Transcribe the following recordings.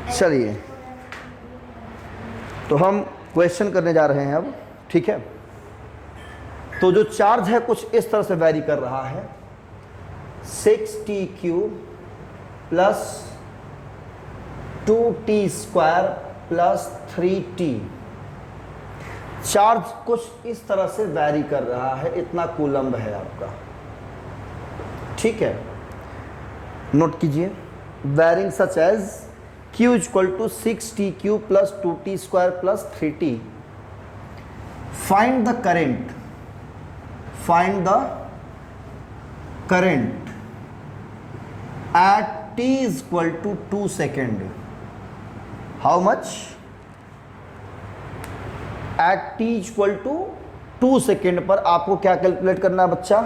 चलिए, तो हम क्वेश्चन करने जा रहे हैं अब, ठीक है। तो जो चार्ज है कुछ इस तरह से वैरी कर रहा है, 6t³ plus 2t² plus 3t। Charge कुछ इस तरह से वैरी कर रहा है, इतना कूलम्ब है आपका, ठीक है। नोट कीजिए, varying such as Q = 6t³ plus 2t² plus 3t। Find the current, find the current at t = 2 second. How much? at t = 2 second पर आपको क्या कैलकुलेट करना है बच्चा?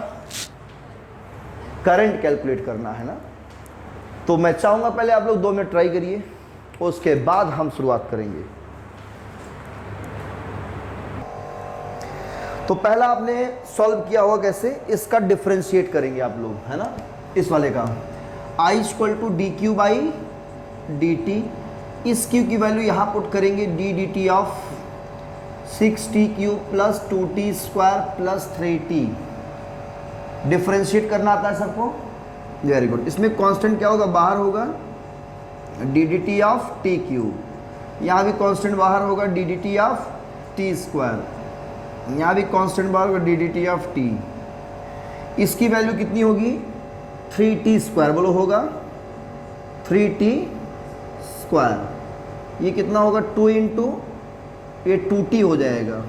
करंट कैलकुलेट करना है ना। तो मैं चाहूंगा पहले आप लोग 2 मिनट ट्राई करिए, उसके बाद हम शुरुआत करेंगे। तो पहला आपने सॉल्व किया होगा कैसे, इसका डिफरेंशिएट करेंगे आप लोग, है ना। इस वाले का I = dq/dt, इस q की वैल्यू यहां पुट करेंगे d/dt of 6t³ plus 2t² plus 3t। Differentiate करना आता है सबको, वेरी गुड। इसमें कांस्टेंट क्या होगा, बाहर होगा d/dt ऑफ t³, यहाँ भी कांस्टेंट बाहर होगा d/dt ऑफ t², यहाँ भी कांस्टेंट बाहर होगा d/dt ऑफ t। इसकी वैल्यू कितनी होगी, 3t², बोलो होगा 3t²। ये कितना होगा, 2 × ये 2t हो जाएगा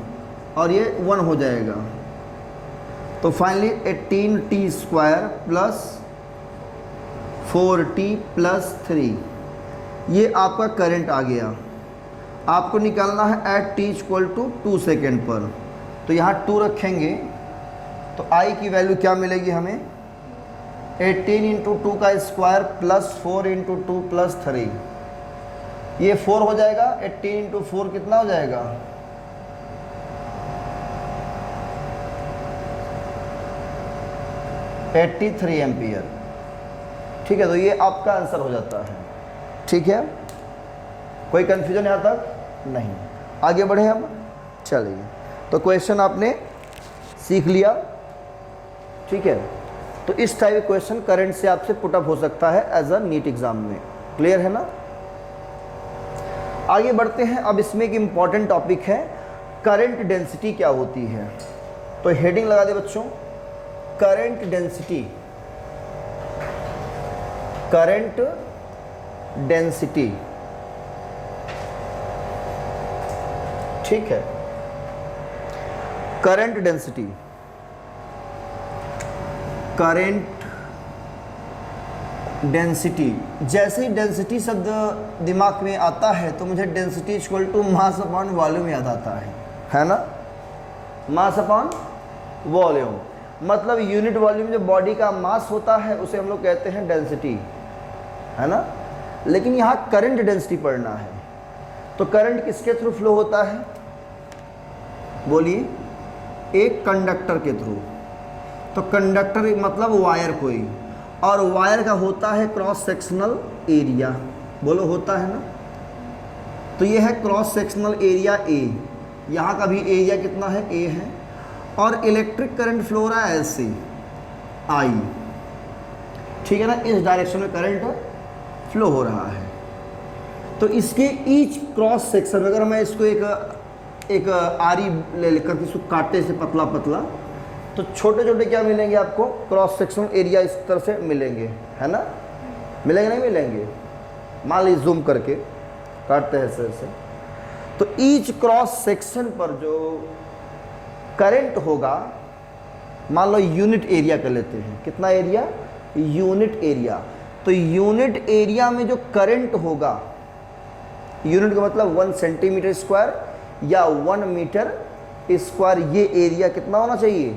और ये 1 हो जाएगा। तो finally 18t² plus 4t plus 3, ये आपका करंट आ गया। आपको निकालना है एट t = 2 सेकेंड पर, तो यहाँ 2 रखेंगे तो I की वैल्यू क्या मिलेगी हमें, 18 × 2 का स्क्वायर प्लस 4 × 2 प्लस 3, ये 4 हो जाएगा। 18 × 4 कितना हो जाएगा, 83 एम्पियर, ठीक है। तो ये आपका आंसर हो जाता है, ठीक है। कोई कंफ्यूजन यहाँ तक नहीं, आगे बढ़े हम। चलिए, तो क्वेश्चन आपने सीख लिया, ठीक है। तो इस टाइप क्वेश्चन करंट से आपसे पुटअप हो सकता है एज अ नीट एग्जाम में, क्लियर है ना। आगे बढ़ते हैं। अब इसमें एक इंपॉर्टेंट टॉपिक है, करंट डेंसिटी क्या होती है। तो हेडिंग लगा दे बच्चों, करंट डेंसिटी, करंट डेंसिटी, ठीक है। करंट डेंसिटी, करंट डेंसिटी, जैसे ही डेंसिटी शब्द दिमाग में आता है तो मुझे डेंसिटी = मास अपॉन वॉल्यूम याद आता है ना। मास अपॉन वॉल्यूम मतलब यूनिट वॉल्यूम, जो बॉडी का मास होता है उसे हम लोग कहते हैं डेंसिटी, है ना। लेकिन यहाँ करंट डेंसिटी पढ़ना है, तो करंट किसके थ्रू फ्लो होता है, बोलिए, एक कंडक्टर के थ्रू। तो कंडक्टर मतलब वायर कोई, और वायर का होता है क्रॉस सेक्शनल एरिया, बोलो होता है ना। तो ये है क्रॉस सेक्शनल एरिया A, यहाँ का भी एरिया कितना है, A है। और इलेक्ट्रिक करंट फ्लो रहा है ऐसे I, ठीक है ना, इस डायरेक्शन में करंट फ्लो हो रहा है। तो इसके ईच क्रॉस सेक्शन, अगर मैं इसको एक आरी ले लेकर इसको काटे से पतला पतला, तो छोटे छोटे क्या मिलेंगे आपको, क्रॉस सेक्शन एरिया इस तरह से मिलेंगे, है ना। मिलेंगे नहीं मिलेंगे, मान लीजिए जूम करके काटते हैं ऐसे। तो ईच क्रॉस सेक्शन पर जो करंट होगा, मान लो यूनिट एरिया कर लेते हैं, कितना एरिया, यूनिट एरिया। तो यूनिट एरिया में जो करंट होगा, यूनिट का मतलब 1 सेंटीमीटर स्क्वायर या 1 मीटर स्क्वायर, ये एरिया कितना होना चाहिए,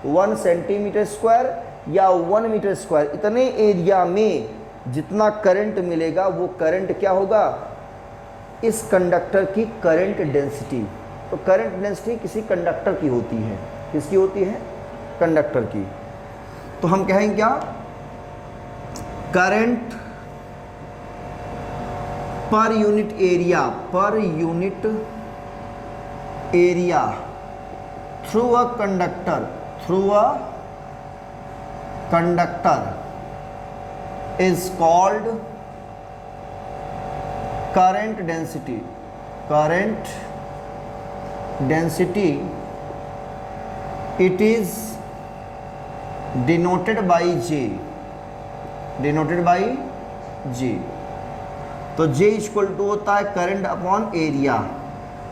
1 सेंटीमीटर स्क्वायर या 1 मीटर स्क्वायर। इतने एरिया में जितना करंट मिलेगा वो करंट क्या होगा, इस कंडक्टर की करंट डेंसिटी। तो करंट डेंसिटी किसी कंडक्टर की होती है, किसकी होती है, कंडक्टर की। तो हम कहेंगे क्या, current per unit area through a conductor is called current density it is denoted by J तो J इक्वल टू होता है करंट अपॉन एरिया।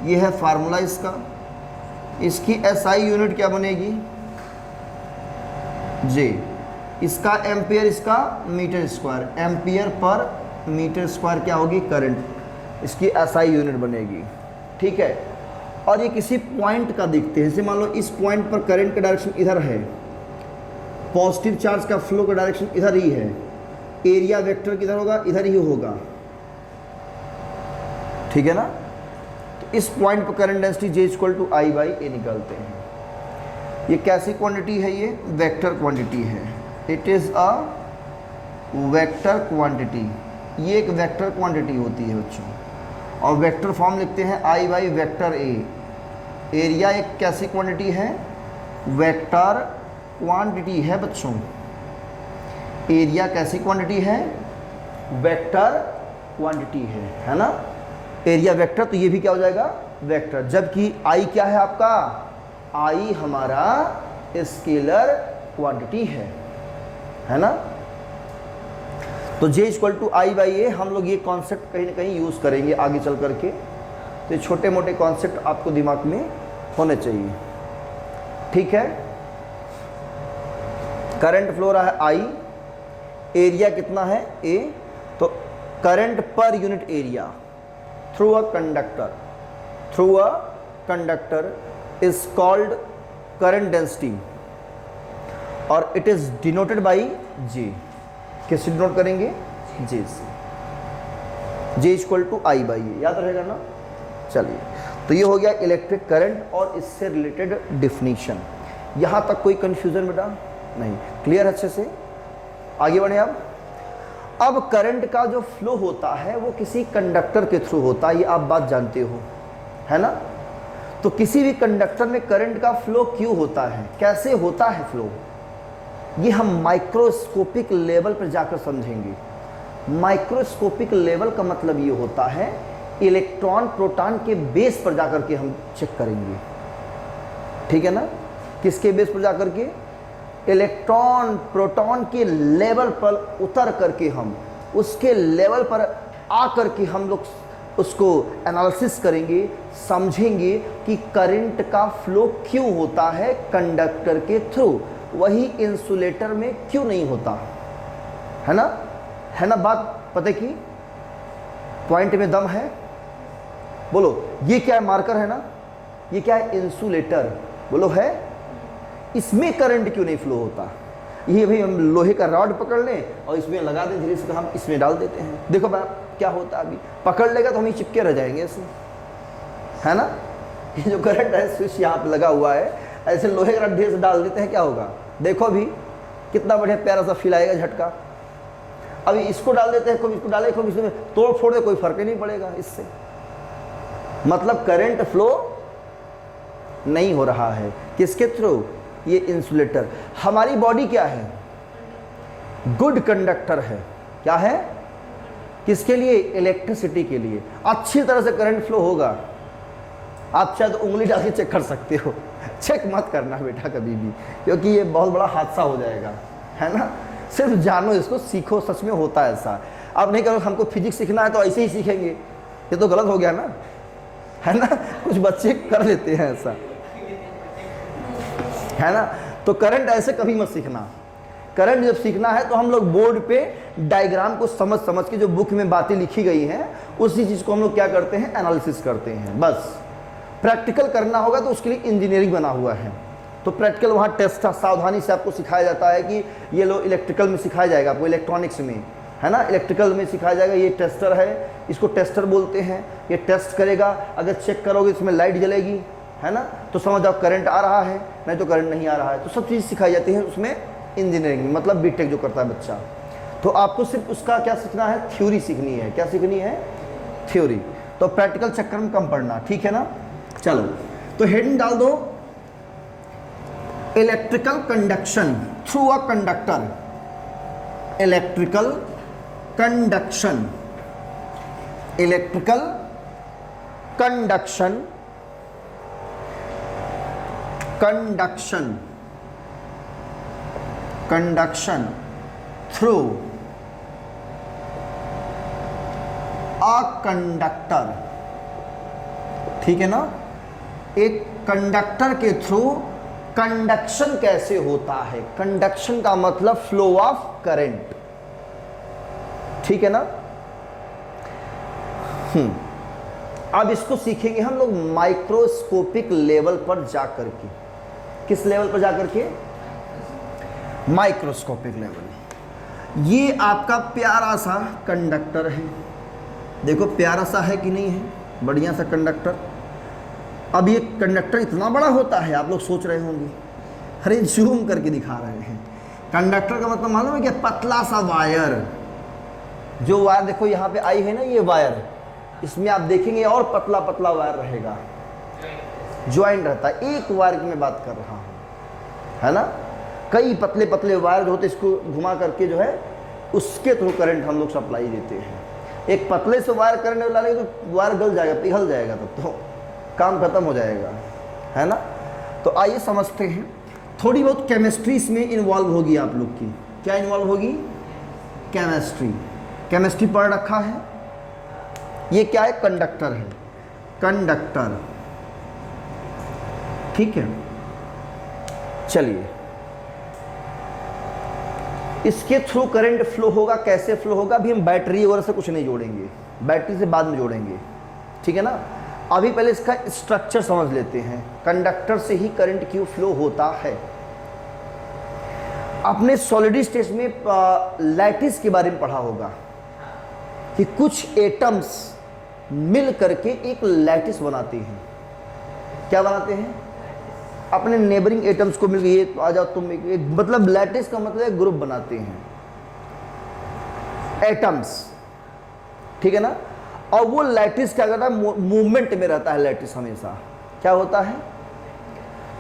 ये है फार्मूला इसका। इसकी SI यूनिट क्या बनेगी? J। इसका एम्पियर, इसका metre square. Ampere per metre square क्या होगी? करंट। इसकी SI यूनिट बनेगी। ठीक है। और ये किसी पॉइंट का दिखते हैं। जैसे मान लो इस पॉइंट पर करंट का डायरेक्शन इधर है, पॉजिटिव चार्ज का फ्लो का डायरेक्शन इधर ही है, एरिया वेक्टर किधर होगा? इधर ही होगा। ठीक है ना? तो इस पॉइंट पर current density J equal to I by A निकालते हैं। ये कैसी क्वांटिटी है? ये वेक्टर क्वांटिटी है। It is a vector quantity. ये एक वेक्टर क्वांटिटी होती है बच्चों, और वेक्टर फॉर्म लिखते हैं I by vector A। Area एक कैसी क्वांटिटी है? वेक्टर क्वांटिटी है बच्चों। एरिया कैसी क्वांटिटी है? वेक्टर क्वांटिटी है ना? एरिया वेक्टर, तो ये भी क्या हो जाएगा? वेक्टर। जबकि I क्या है आपका? I हमारा स्केलर क्वांटिटी है ना? तो J equal to I by A, हम लोग ये कॉन्सेप्ट कहीं ना कहीं यूज़ करेंगे आगे चल करके। तो ये छोटे मोटे कॉन्सेप्ट आपको दिमाग में होने चाहिए। ठीक है। करंट फ्लो रहा है I, एरिया कितना है? A। तो current per unit area through a conductor is called current density और it is denoted by J। किससे डिनोट करेंगे? J से। J equal to I by A, याद रहेगा ना? चलिए, तो ये हो गया इलेक्ट्रिक करंट और इससे रिलेटेड डिफिनीशन। यहाँ तक कोई कंफ्यूजन बेटा नहीं? क्लियर अच्छे से? आगे बढ़े अब करंट का जो फ्लो होता है वो किसी कंडक्टर के थ्रू होता है, ये आप बात जानते हो, है ना? तो किसी भी कंडक्टर में करंट का फ्लो क्यों होता है, कैसे होता है फ्लो, ये हम माइक्रोस्कोपिक लेवल पर जाकर समझेंगे। माइक्रोस्कोपिक लेवल का मतलब ये होता है इलेक्ट्रॉन प्रोटॉन के बेस पर जाकर के हम चेक करेंगे। ठीक है ना? किसके बेस पर जाकर के? इलेक्ट्रॉन प्रोटॉन के लेवल पर उतर करके हम उसके लेवल पर आकर के हम लोग उसको एनालिसिस करेंगे, समझेंगे कि करंट का फ्लो क्यों होता है कंडक्टर के थ्रू, वही इंसुलेटर में क्यों नहीं होता, है ना? है ना बात पता की? पॉइंट में दम है? बोलो, ये क्या है? मार्कर है ना? ये क्या है? इंसुलेटर। बोलो है? इसमें करंट क्यों नहीं फ्लो होता? ये भाई हम लोहे का रॉड पकड़ लें और इसमें लगा दें, धीरे से हम इसमें डाल देते हैं। देखो भाई क्या होता है, अभी पकड़ लेगा तो हम ही चिपके रह जाएंगे ऐसे, है ना? ये जो करंट है स्विच यहाँ पे लगा हुआ है, ऐसे लोहे का रॉड धीरे से डाल देते हैं, क्या होगा? देखो अभी कितना बढ़िया प्यारा सा फील आएगा, झटका। अभी इसको डाल देते हैं, इसको डाले, इसमें तोड़ फोड़ दे, कोई फर्क ही नहीं पड़ेगा इससे। मतलब करंट फ्लो नहीं हो रहा है। किसके थ्रू? ये इंसुलेटर। हमारी बॉडी क्या है? गुड कंडक्टर है। क्या है? किसके लिए? इलेक्ट्रिसिटी के लिए। अच्छी तरह से करंट फ्लो होगा। आप शायद उंगली डाल के चेक कर सकते हो, चेक मत करना बेटा कभी भी, क्योंकि ये बहुत बड़ा हादसा हो जाएगा, है ना? सिर्फ जानो इसको, सीखो, सच में होता है ऐसा। आप नहीं करो हमको फिजिक्स सीखना है तो ऐसे ही सीखेंगे, ये तो गलत हो गया ना, है ना? कुछ बच्चे कर लेते हैं ऐसा, है ना? तो करंट ऐसे कभी मत सीखना। करंट जब सीखना है तो हम लोग बोर्ड पे डायग्राम को समझ समझ के, जो बुक में बातें लिखी गई हैं उसी चीज़ को हम लोग क्या करते हैं? एनालिसिस करते हैं। बस प्रैक्टिकल करना होगा तो उसके लिए इंजीनियरिंग बना हुआ है। तो प्रैक्टिकल वहाँ टेस्ट सावधानी से आपको सिखाया जाता है कि ये लो इलेक्ट्रिकल में सिखाया जाएगा आपको, इलेक्ट्रॉनिक्स में, है ना? इलेक्ट्रिकल में सिखाया जाएगा। ये टेस्टर है, इसको टेस्टर बोलते हैं। ये टेस्ट करेगा, अगर चेक करोगे इसमें लाइट जलेगी, है ना? तो समझ जाओ करंट आ रहा है, नहीं तो करंट नहीं आ रहा है। तो सब चीज़ सिखाई जाती है उसमें इंजीनियरिंग, मतलब बीटेक जो करता है बच्चा। तो आपको सिर्फ उसका क्या सीखना है? थ्योरी सीखनी है। क्या सीखनी है? थ्योरी, तो प्रैक्टिकल चक्कर में कम पढ़ना, ठीक है ना। चलो तो हेडिंग डाल दो electrical conduction through a conductor, electrical conduction, electrical conduction, conduction, conduction through a conductor, ठीक है ना। एक कंडक्टर के थ्रू कंडक्शन कैसे होता है, कंडक्शन का मतलब फ्लो ऑफ करंट, ठीक है ना। अब इसको सीखेंगे हम लोग माइक्रोस्कोपिक लेवल पर जाकर के। किस लेवल पर जाकर के? Microscopic level. ये आपका प्यारा सा कंडक्टर है, देखो प्यारा सा है कि नहीं है, बढ़िया सा कंडक्टर। अब ये कंडक्टर इतना बड़ा होता है, आप लोग सोच रहे होंगे, अरे जूम करके दिखा रहे हैं। कंडक्टर का मतलब मालूम है क्या? पतला सा वायर, जो वायर देखो यहाँ पे आई है ना, ये वायर, इसमें आप देखेंगे और पतला पतला वायर रहेगा, ज्वाइंट रहता है। एक वायर की मैं बात कर रहा हूँ, है ना। कई पतले पतले वायर जो होते, इसको घुमा करके जो है उसके थ्रू करंट हम लोग सप्लाई देते हैं। एक पतले से वायर करंट डालेंगे तो वायर गल जाएगा, पिघल जाएगा, तब तो काम खत्म हो जाएगा, है ना। तो आइए समझते हैं। थोड़ी बहुत केमिस्ट्री इसमें इन्वॉल्व होगी आप लोग की। क्या इन्वॉल्व होगी? केमिस्ट्री। केमिस्ट्री पढ़ रखा है। ये क्या है? कंडक्टर है, कंडक्टर, ठीक है। चलिए, इसके थ्रू करंट फ्लो होगा, कैसे फ्लो होगा? अभी हम बैटरी वगैरह से कुछ नहीं जोड़ेंगे, बैटरी से बाद में जोड़ेंगे, ठीक है ना। अभी पहले इसका स्ट्रक्चर समझ लेते हैं, कंडक्टर से ही करंट क्यों फ्लो होता है। आपने सॉलिड स्टेट में लैटिस के बारे में पढ़ा होगा कि कुछ एटम्स मिल करके एक लैटिस बनाते हैं। क्या बनाते हैं? अपने नेबरिंग एटम्स को मिलकर, ये आ जाओ तुम, एक मतलब लैटिस का मतलब ग्रुप बनाते हैं, एटम्स, ठीक है ना। और वो लैटिस क्या करता है? मूवमेंट में रहता है लैटिस हमेशा। क्या होता है?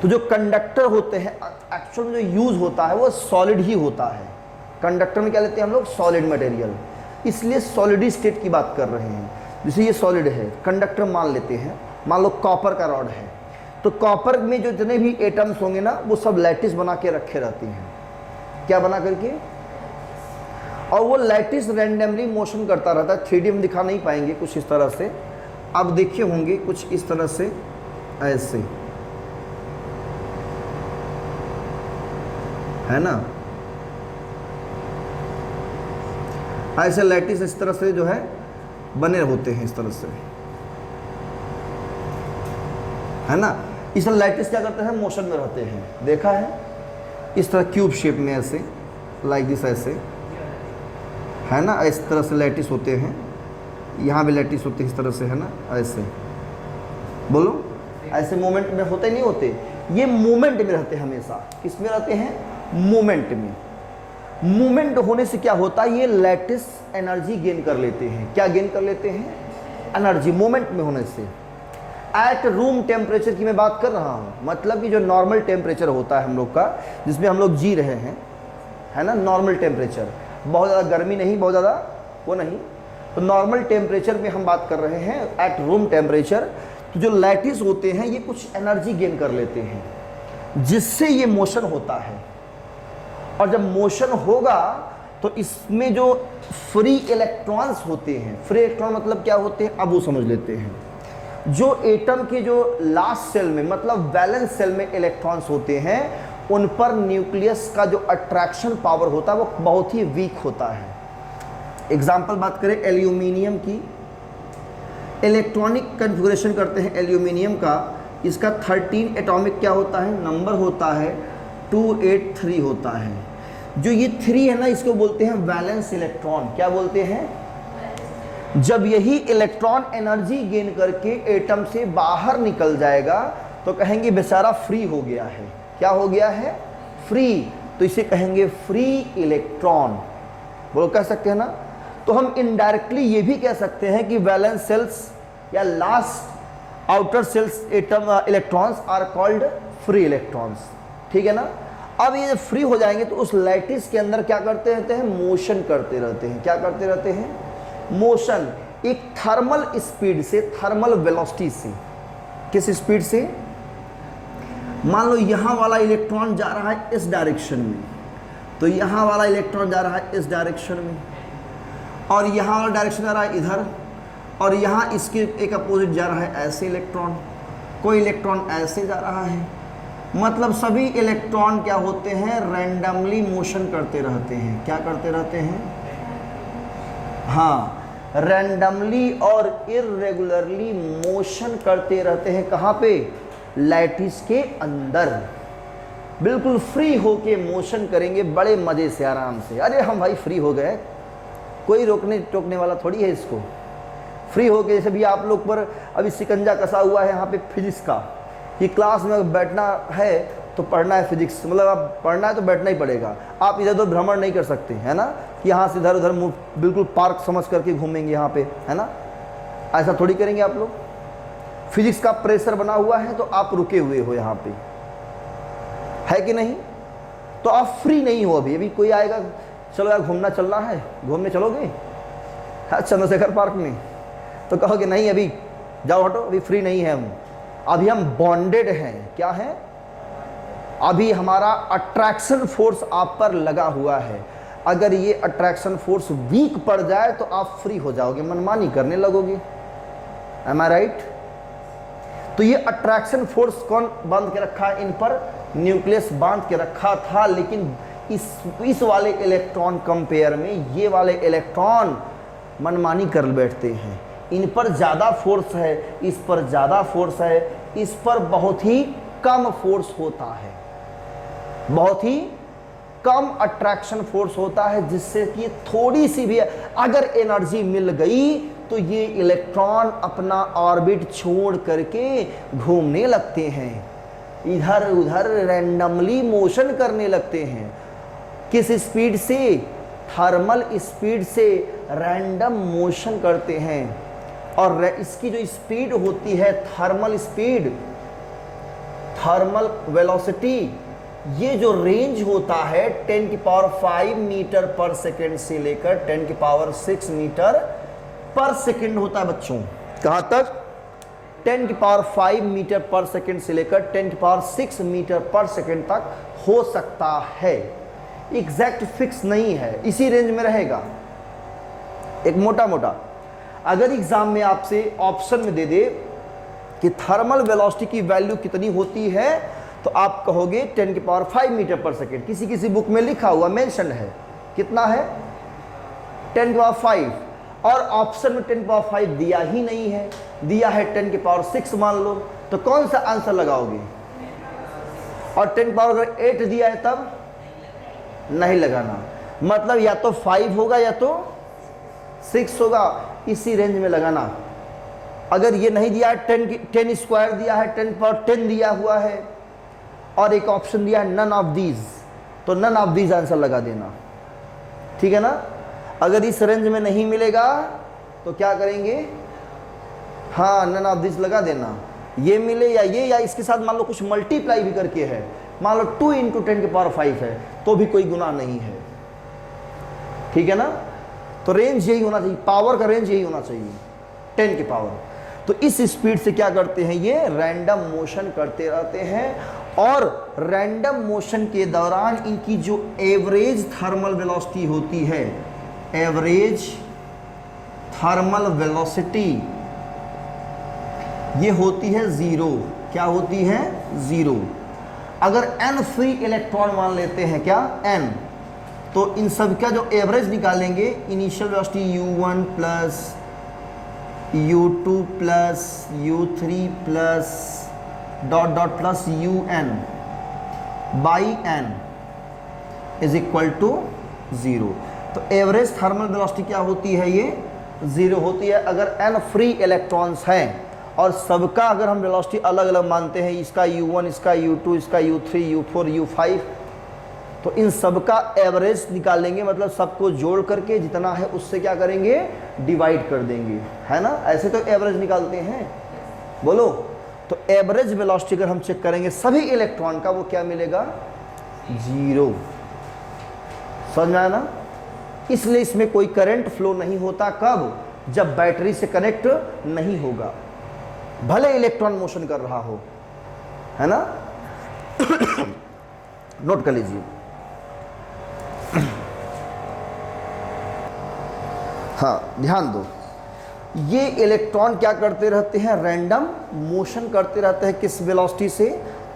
तो जो कंडक्टर होते हैं एक्चुअल में जो यूज होता है वो सॉलिड ही होता है। कंडक्टर में क्या लेते हैं हम लोग? Solid material. इसलिए सॉलिड स्टेट की बात कर रहे हैं। जैसे ये सॉलिड है, कंडक्टर मान लेते हैं, मान लो कॉपर का रॉड है, तो कॉपर में जो जितने भी एटम्स होंगे ना, वो सब लैटिस बना के रखे रहती हैं। क्या बना करके? और वो लैटिस रैंडमली मोशन करता रहता है। 3D में दिखा नहीं पाएंगे, कुछ इस तरह से आप देखे होंगे, कुछ इस तरह से, ऐसे, है ना। ऐसे लैटिस इस तरह से जो है बने होते हैं, इस तरह से, है ना। इस लैटिस क्या करते हैं? मोशन में रहते हैं, देखा है, इस तरह क्यूब शेप में, ऐसे लाइक दिस, ऐसे, है ना। इस तरह से लैटिस होते हैं, यहाँ भी लैटिस होते हैं इस तरह से, है ना, ऐसे। बोलो, ऐसे मूवमेंट में होते नहीं होते? ये मूवमेंट में रहते हैं हमेशा। किस में रहते हैं? मूवमेंट में। मूवमेंट होने से क्या होता है? ये लैटिस एनर्जी गेन कर लेते हैं। क्या गेन कर लेते हैं? एनर्जी, मूवमेंट में होने से। एट रूम टेम्परेचर की मैं बात कर रहा हूँ, मतलब कि जो नॉर्मल टेम्परेचर होता है हम लोग का, जिसमें हम लोग जी रहे हैं, है ना, नॉर्मल टेम्परेचर, बहुत ज़्यादा गर्मी नहीं, बहुत ज़्यादा वो नहीं, तो नॉर्मल टेम्परेचर में हम बात कर रहे हैं, एट रूम टेम्परेचर। तो जो लैटिस होते हैं ये कुछ एनर्जी गेन कर लेते हैं, जिससे ये मोशन होता है। और जब मोशन होगा तो इसमें जो फ्री इलेक्ट्रॉन्स होते हैं, फ्री इलेक्ट्रॉन मतलब क्या होते हैं अब वो समझ लेते हैं। जो एटम के जो लास्ट सेल में, मतलब वैलेंस सेल में इलेक्ट्रॉन्स होते हैं, उन पर न्यूक्लियस का जो अट्रैक्शन पावर होता है वो बहुत ही वीक होता है। एग्जाम्पल बात करें एल्यूमिनियम की, इलेक्ट्रॉनिक कन्फिगरेशन करते हैं एल्यूमिनियम का, इसका 13 एटॉमिक क्या होता है? नंबर होता है 283 होता है। जो ये 3 है ना, इसको बोलते हैं वैलेंस इलेक्ट्रॉन। क्या बोलते हैं? जब यही इलेक्ट्रॉन एनर्जी गेन करके एटम से बाहर निकल जाएगा तो कहेंगे बेचारा फ्री हो गया है। क्या हो गया है? फ्री। तो इसे कहेंगे फ्री इलेक्ट्रॉन। बोलो, कह सकते हैं ना। तो हम इनडायरेक्टली ये भी कह सकते हैं कि वैलेंस सेल्स या last outer shells atom electrons are called free electrons, ठीक है ना। अब ये फ्री हो जाएंगे तो उस लैटिस के अंदर क्या करते रहते हैं, मोशन करते रहते हैं। क्या करते रहते हैं, मोशन, एक थर्मल स्पीड से, थर्मल वेलोसिटी से। किस स्पीड से, मान लो यहां वाला इलेक्ट्रॉन जा रहा है इस डायरेक्शन में, तो यहां वाला इलेक्ट्रॉन जा रहा है इस डायरेक्शन में, और यहां वाला डायरेक्शन जा रहा है इधर, और यहां इसके एक अपोजिट जा रहा है ऐसे इलेक्ट्रॉन, कोई इलेक्ट्रॉन ऐसे जा रहा है। मतलब सभी इलेक्ट्रॉन क्या होते हैं, रैंडमली मोशन करते रहते हैं। क्या करते रहते हैं, हाँ, रैंडमली और इर्रेगुलरली मोशन करते रहते हैं। कहाँ पे, लैटिस के अंदर, बिल्कुल फ्री होके मोशन करेंगे बड़े मज़े से, आराम से। अरे हम भाई फ्री हो गए, कोई रोकने टोकने वाला थोड़ी है इसको। फ्री हो गए, जैसे भी आप लोग पर अभी शिकंजा कसा हुआ है यहाँ पे फिजिक्स का, कि क्लास में बैठना है तो पढ़ना है फिजिक्स, मतलब आप पढ़ना है तो बैठना ही पड़ेगा। आप इधर उधर भ्रमण नहीं कर सकते, है ना, कि यहाँ से इधर उधर बिल्कुल पार्क समझ करके घूमेंगे यहाँ पे, है ना, ऐसा थोड़ी करेंगे आप लोग। फिजिक्स का प्रेशर बना हुआ है तो आप रुके हुए हो यहाँ पे, है कि नहीं। तो आप फ्री नहीं हो अभी। अभी कोई आएगा, चलो यार घूमना चलना है, घूमने चलोगे चंद्रशेखर पार्क में, तो कहोगे नहीं अभी जाओ हटो, अभी फ्री नहीं है हम, अभी हम बॉन्डेड हैं। क्या है, अभी हमारा अट्रैक्शन फोर्स आप पर लगा हुआ है। अगर ये अट्रैक्शन फोर्स वीक पड़ जाए तो आप फ्री हो जाओगे, मनमानी करने लगोगे। एम आई राइट। तो ये अट्रैक्शन फोर्स कौन बांध के रखा है इन पर, न्यूक्लियस बांध के रखा था। लेकिन इस वाले इलेक्ट्रॉन कंपेयर में ये वाले इलेक्ट्रॉन मनमानी कर बैठते हैं। इन पर ज़्यादा फोर्स है, इस पर ज़्यादा फोर्स है, इस पर बहुत ही कम फोर्स होता है, बहुत ही कम अट्रैक्शन फोर्स होता है, जिससे कि थोड़ी सी भी अगर एनर्जी मिल गई तो ये इलेक्ट्रॉन अपना ऑर्बिट छोड़ करके घूमने लगते हैं, इधर उधर रैंडमली मोशन करने लगते हैं। किस स्पीड से, थर्मल स्पीड से रैंडम मोशन करते हैं। और इसकी जो स्पीड होती है, थर्मल स्पीड, थर्मल वेलोसिटी, ये जो रेंज होता है 10⁵ मीटर पर सेकेंड से लेकर 10⁶ मीटर पर सेकेंड होता है बच्चों। कहाँ तक, 10⁵ मीटर पर सेकेंड से लेकर 10⁶ मीटर पर सेकेंड तक हो सकता है। एग्जैक्ट फिक्स नहीं है, इसी रेंज में रहेगा। एक मोटा मोटा अगर एग्जाम में आपसे ऑप्शन में दे दे कि थर्मल वेलोसिटी की वैल्यू कितनी होती है, तो आप कहोगे 10⁵ मीटर पर सेकेंड। किसी किसी बुक में लिखा हुआ मेंशन है, कितना है, 10⁵, और ऑप्शन में 10⁵ दिया ही नहीं है, दिया है 10⁶ मान लो, तो कौन सा आंसर लगाओगे। और 10⁸ दिया है तब नहीं लगाना, मतलब या तो 5 होगा या तो 6 होगा, इसी रेंज में लगाना। अगर ये नहीं दिया है, 10² दिया है, 10⁻10 दिया हुआ है, और एक ऑप्शन दिया है नन ऑफ दीज, तो नन ऑफ दीज आंसर लगा देना, ठीक है ना। अगर इस रेंज में नहीं मिलेगा तो क्या करेंगे, हाँ नन ऑफ दीज लगा देना। ये मिले या ये, या इसके साथ मान लो कुछ मल्टीप्लाई भी करके है, मान लो 2 × 10⁵ है, तो भी कोई गुनाह नहीं है, ठीक है ना। तो रेंज यही होना चाहिए, पावर का रेंज यही होना चाहिए, 10 की पावर। तो इस स्पीड से क्या करते हैं, ये रैंडम मोशन करते रहते हैं। और रैंडम मोशन के दौरान इनकी जो एवरेज थर्मल वेलोसिटी होती है, एवरेज थर्मल वेलोसिटी, ये होती है 0। क्या होती है, 0। अगर n फ्री इलेक्ट्रॉन मान लेते हैं, क्या n, तो इन सब का जो एवरेज निकालेंगे, initial velocity u1 plus u2 plus u3 plus dot dot plus un by n is equal to 0। तो एवरेज थर्मल वेलोसिटी क्या होती है, ये 0 होती है अगर n फ्री इलेक्ट्रॉन्स हैं। और सबका अगर हम वेलोसिटी अलग अलग मानते हैं, इसका u1, इसका u2, इसका u3, u4, u5, तो इन सब का एवरेज निकालेंगे, मतलब सबको जोड़ करके जितना है उससे क्या करेंगे, डिवाइड कर देंगे, है ना। ऐसे तो एवरेज निकालते हैं, बोलो। तो एवरेज वेलोसिटी अगर हम चेक करेंगे सभी इलेक्ट्रॉन का, वो क्या मिलेगा, 0। समझ में आया ना। इसलिए इसमें कोई करंट फ्लो नहीं होता, कब, जब बैटरी से कनेक्ट नहीं होगा, भले इलेक्ट्रॉन मोशन कर रहा हो, है ना। नोट कर लीजिए। हाँ, ध्यान दो, ये इलेक्ट्रॉन क्या करते रहते हैं, रैंडम मोशन करते रहते हैं। किस वेलोसिटी से,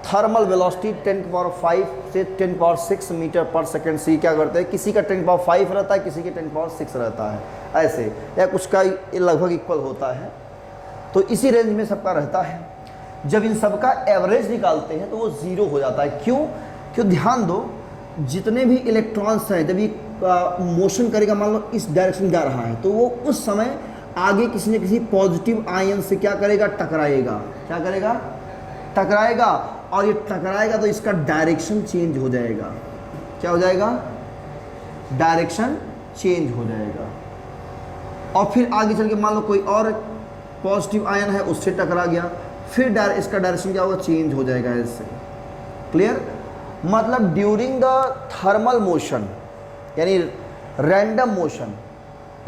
थर्मल वेलोसिटी 10⁵ से 10⁶ मीटर पर सेकेंड से क्या करते हैं, किसी का 10⁵ रहता है, किसी के 10⁶ रहता है, ऐसे, या कुछ का लगभग इक्वल होता है। तो इसी रेंज में सबका रहता है। जब इन सब का एवरेज निकालते हैं तो वो 0 हो जाता है। क्यों, ध्यान दो, जितने भी इलेक्ट्रॉन्स हैं, जब ये मोशन करेगा, मान लो इस डायरेक्शन जा रहा है, तो वो उस समय आगे किसी न किसी पॉजिटिव आयन से क्या करेगा, टकराएगा। क्या करेगा, टकराएगा। और ये टकराएगा तो इसका डायरेक्शन चेंज हो जाएगा। क्या हो जाएगा, डायरेक्शन चेंज हो जाएगा। और फिर आगे चल के मान लो कोई और पॉजिटिव आयन है, उससे टकरा गया, फिर इसका डायरेक्शन क्या होगा, चेंज हो जाएगा इससे। क्लियर। मतलब ड्यूरिंग द थर्मल मोशन, यानी random motion,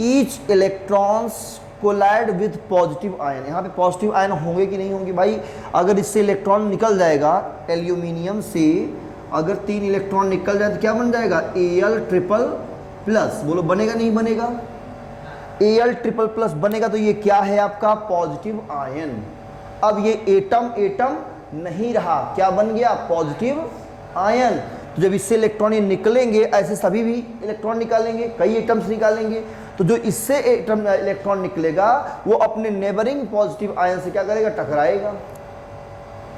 each electrons collide with positive ion. यहाँ पे पॉजिटिव आयन होंगे कि नहीं होंगे भाई, अगर इससे इलेक्ट्रॉन निकल जाएगा, एल्यूमिनियम से अगर 3 इलेक्ट्रॉन निकल जाए तो क्या बन जाएगा, Al++। बोलो बनेगा नहीं बनेगा, Al++ बनेगा। तो ये क्या है आपका, पॉजिटिव आयन। अब ये एटम नहीं रहा, क्या बन गया, पॉजिटिव आयन। तो जब इससे इलेक्ट्रॉन निकलेंगे, ऐसे सभी भी इलेक्ट्रॉन निकालेंगे, कई एटम्स निकालेंगे, तो जो इससे इलेक्ट्रॉन निकलेगा वो अपने नेबरिंग पॉजिटिव आयन से क्या करेगा, टकराएगा।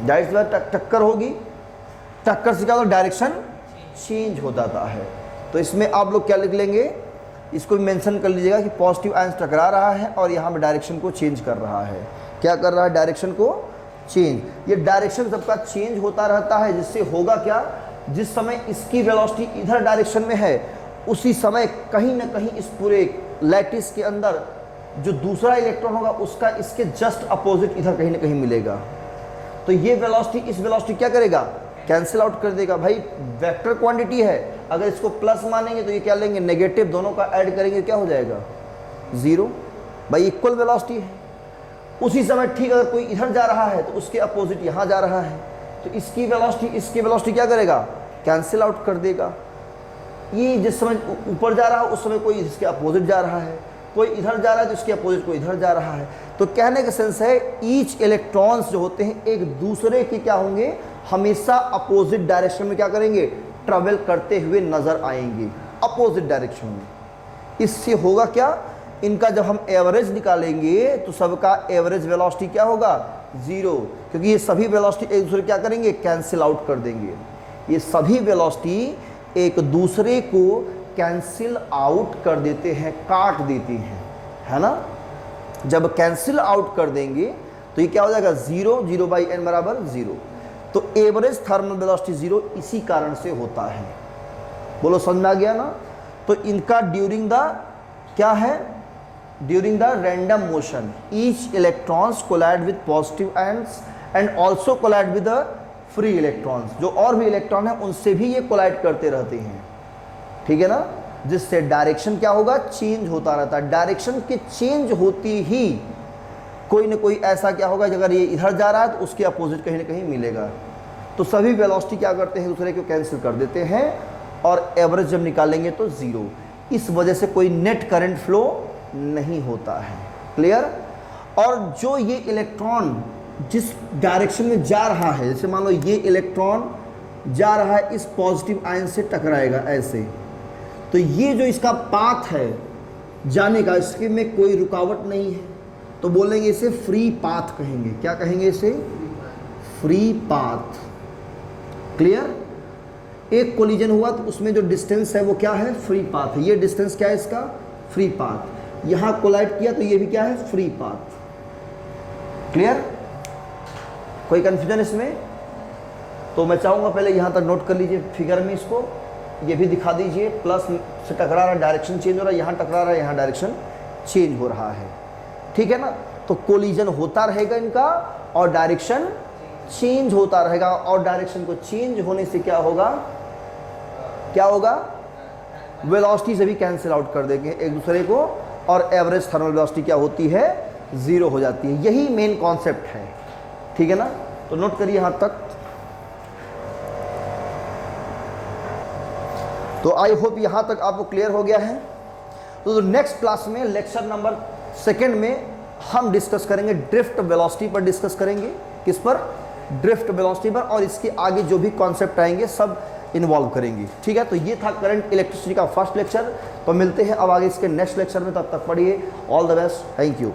जाहिर सी बात टक्कर होगी, टक्कर से क्या होगा, डायरेक्शन चेंज हो जाता है। तो इसमें आप लोग क्या लिख लेंगे, इसको भी मेंशन कर लीजिएगा कि पॉजिटिव आयन टकरा रहा है और यहाँ पे डायरेक्शन को चेंज कर रहा है। क्या कर रहा है, डायरेक्शन को चेंज। ये डायरेक्शन सबका चेंज होता रहता है, जिससे होगा क्या, जिस समय इसकी वेलोसिटी इधर डायरेक्शन में है, उसी समय कहीं ना कहीं इस पूरे लैटिस के अंदर जो दूसरा इलेक्ट्रॉन होगा उसका इसके जस्ट अपोजिट इधर कहीं ना कहीं मिलेगा। तो ये वेलोसिटी इस वेलोसिटी क्या करेगा, कैंसिल आउट कर देगा। भाई वेक्टर क्वांटिटी है, अगर इसको प्लस मानेंगे तो ये क्या लेंगे, नेगेटिव, दोनों का ऐड करेंगे क्या हो जाएगा, 0। भाई इक्वल वेलोसिटी है। उसी समय ठीक अगर कोई इधर जा रहा है तो उसके अपोजिट यहाँ जा रहा है, तो इसकी वेलोसिटी क्या करेगा, कैंसिल आउट कर देगा। ये जिस समय ऊपर जा रहा है उस समय कोई इसके अपोजिट जा रहा है, कोई इधर जा रहा है तो इसके अपोजिट कोई इधर जा रहा है। तो कहने का सेंस है, ईच इलेक्ट्रॉन्स जो होते हैं एक दूसरे के क्या होंगे, हमेशा अपोजिट डायरेक्शन में क्या करेंगे, ट्रेवल करते हुए नजर आएंगे, अपोजिट डायरेक्शन में। इससे होगा क्या, इनका जब हम एवरेज निकालेंगे तो सबका एवरेज वेलोसिटी क्या होगा, 0, क्योंकि ये सभी वेलोसिटी एक दूसरे क्या करेंगे, कैंसिल आउट कर देंगे। ये सभी वेलोसिटी एक दूसरे को कैंसिल आउट कर देते हैं, काट देती हैं, है ना। जब कैंसिल आउट कर देंगे तो ये क्या हो जाएगा, 0/n बराबर 0। तो एवरेज थर्मल वेलोसिटी 0 इसी कारण से होता है। बोलो समझ में आ गया ना। तो इनका ड्यूरिंग द क्या है, during the random motion each electrons collide with positive ions and also collide with the free electrons. जो और भी इलेक्ट्रॉन है उनसे भी ये कोलाइड करते रहते हैं, ठीक है ना, जिससे डायरेक्शन क्या होगा, चेंज होता रहता है। डायरेक्शन के चेंज होती ही कोई ना कोई ऐसा क्या होगा, अगर ये इधर जा रहा है तो उसके अपोजिट कहीं ना कहीं मिलेगा। तो सभी वेलोसिटी क्या करते हैं, दूसरे को कैंसिल कर देते हैं और एवरेज जब निकालेंगे तो 0। इस वजह से कोई नेट करंट फ्लो नहीं होता है। क्लियर। और जो ये इलेक्ट्रॉन जिस डायरेक्शन में जा रहा है, जैसे मान लो ये इलेक्ट्रॉन जा रहा है इस पॉजिटिव आयन से टकराएगा ऐसे, तो ये जो इसका पाथ है जाने का, इसके में कोई रुकावट नहीं है, तो बोलेंगे इसे फ्री पाथ कहेंगे। क्या कहेंगे इसे, फ्री पाथ। क्लियर। एक कोलिजन हुआ तो उसमें जो डिस्टेंस है वो क्या है, फ्री पाथ है। ये डिस्टेंस क्या है इसका, फ्री पाथ। यहाँ कोलाइड किया तो ये भी क्या है, फ्री पाथ। क्लियर। कोई कंफ्यूजन इसमें? तो मैं चाहूँगा पहले यहाँ तक नोट कर लीजिए फिगर में इसको, ये भी दिखा दीजिए, प्लस से टकरा रहा है, डायरेक्शन चेंज हो रहा है, यहाँ टकरा रहा है, यहाँ डायरेक्शन चेंज हो रहा है, ठीक है ना। तो कोलिजन होता रहेगा इनका और डायरेक्शन चेंज होता रहेगा, और डायरेक्शन को चेंज होने से क्या होगा, क्या होगा, वेलोसिटी से भी कैंसिल आउट कर देंगे एक दूसरे को, और एवरेज थर्मल वेलोसिटी क्या होती है, 0 हो जाती है। यही मेन कॉन्सेप्ट है, ठीक है ना। तो नोट करिए यहाँ तक। तो आई होप यहाँ तक आपको क्लियर हो गया है। तो नेक्स्ट क्लास में लेक्चर नंबर 2 में हम डिस्कस करेंगे ड्रिफ्ट वेलोसिटी पर, डिस्कस करेंगे किस पर, ड्रिफ्ट वेलोसिटी पर, और इसके आगे जो भी कॉन्सेप्ट आएंगे सब इन्वॉल्व करेंगे, ठीक है। तो ये था करंट इलेक्ट्रिसिटी का फर्स्ट लेक्चर। तो मिलते हैं अब आगे इसके नेक्स्ट लेक्चर में, तब तक पढ़िए। All the best, thank you.